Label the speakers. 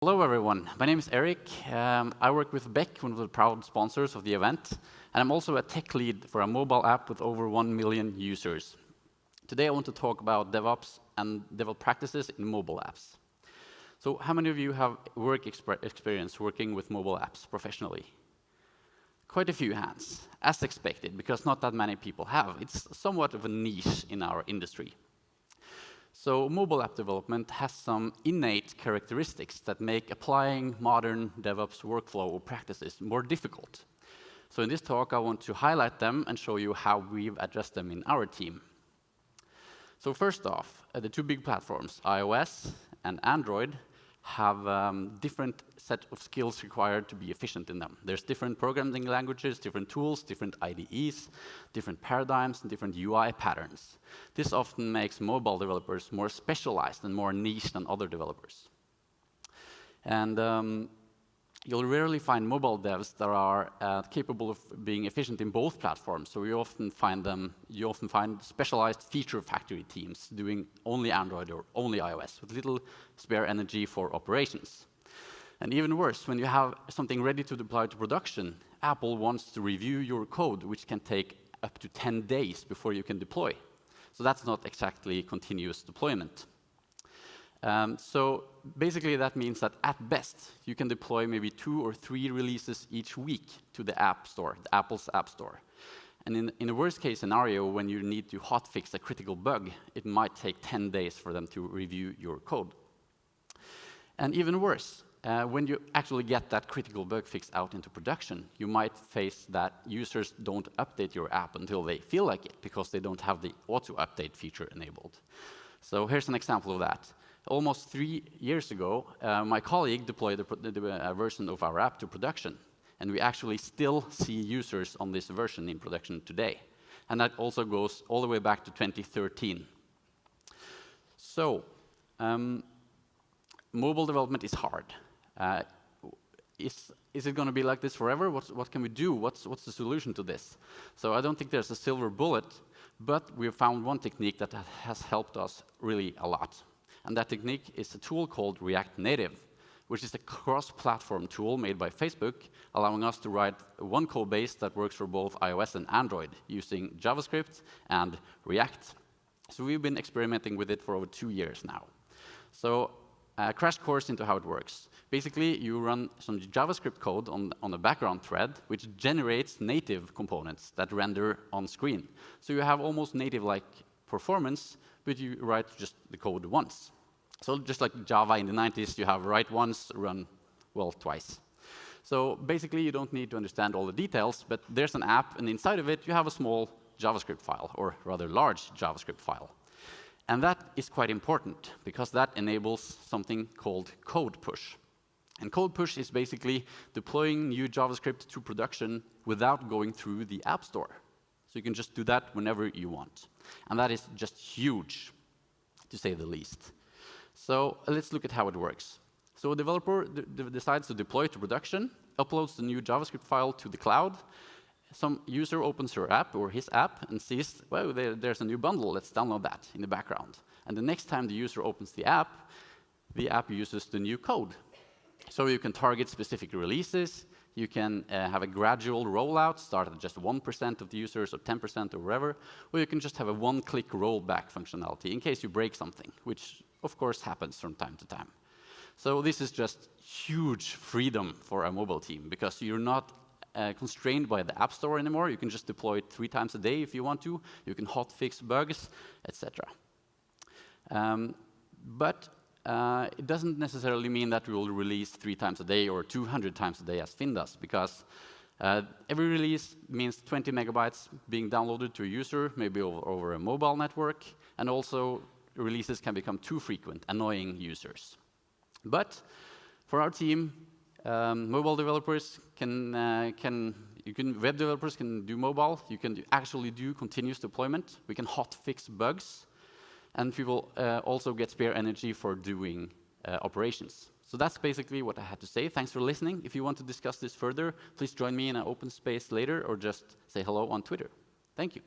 Speaker 1: Hello everyone, my name is Erik. I work with Beck, one of the proud sponsors of the event, and I'm also a tech lead for a mobile app with over 1 million users. Today I want to talk about DevOps and DevOps practices in mobile apps. So how many of you have work experience working with mobile apps professionally? Quite a few hands, as expected, because not that many people have. It's somewhat of a niche in our industry. So mobile app development has some innate characteristics that make applying modern DevOps workflow practices more difficult. So in this talk, I want to highlight them and show you how we've addressed them in our team. So first off, the two big platforms, iOS and Android, have different set of skills required to be efficient in them. There's different programming languages, different tools, different IDEs, different paradigms, and different UI patterns. This often makes mobile developers more specialized and more niche than other developers. And you'll rarely find mobile devs that are capable of being efficient in both platforms. So you often find specialized feature factory teams doing only Android or only iOS with little spare energy for operations. And even worse, when you have something ready to deploy to production, Apple wants to review your code, which can take up to 10 days before you can deploy. So that's not exactly continuous deployment. So basically that means that at best, you can deploy maybe 2 or 3 releases each week to the App Store, the Apple's App Store. And in a worst case scenario, when you need to hotfix a critical bug, it might take 10 days for them to review your code. And even worse, when you actually get that critical bug fix out into production, you might face that users don't update your app until they feel like it, because they don't have the auto-update feature enabled. So here's an example of that. Almost 3 years ago, my colleague deployed a version of our app to production, and we actually still see users on this version in production today. And that also goes all the way back to 2013. So, mobile development is hard. Is it going to be like this forever? What can we do? What's the solution to this? So I don't think there's a silver bullet, but we've found one technique that has helped us really a lot. And that technique is a tool called React Native, which is a cross-platform tool made by Facebook, allowing us to write one code base that works for both iOS and Android using JavaScript and React. So we've been experimenting with it for over 2 years now. So a crash course into how it works. Basically, you run some JavaScript code on a background thread, which generates native components that render on screen. So you have almost native-like performance, but you write just the code once. So just like Java in the 90s, you have write once, run, well, twice. So basically, you don't need to understand all the details, but there's an app, and inside of it, you have a small JavaScript file, or rather large JavaScript file. And that is quite important, because that enables something called code push. And code push is basically deploying new JavaScript to production without going through the App Store. So you can just do that whenever you want. And that is just huge, to say the least. So let's look at how it works. So a developer decides to deploy to production, uploads the new JavaScript file to the cloud. Some user opens her app or his app and sees, well, there's a new bundle. Let's download that in the background. And the next time the user opens the app uses the new code. So you can target specific releases. You can have a gradual rollout, start at just 1% of the users or 10% or whatever, or you can just have a one-click rollback functionality in case you break something, which of course happens from time to time. So this is just huge freedom for a mobile team, because you're not constrained by the App Store anymore. You can just deploy it 3 times a day if you want to. You can hotfix bugs, etc. But it doesn't necessarily mean that we will release 3 times a day or 200 times a day as Finn does, because every release means 20 megabytes being downloaded to a user, maybe over a mobile network, and also releases can become too frequent, annoying users. But for our team, mobile developers web developers can do mobile. You can actually do continuous deployment. We can hotfix bugs. And people also get spare energy for doing operations. So that's basically what I had to say. Thanks for listening. If you want to discuss this further, please join me in an open space later, or just say hello on Twitter. Thank you.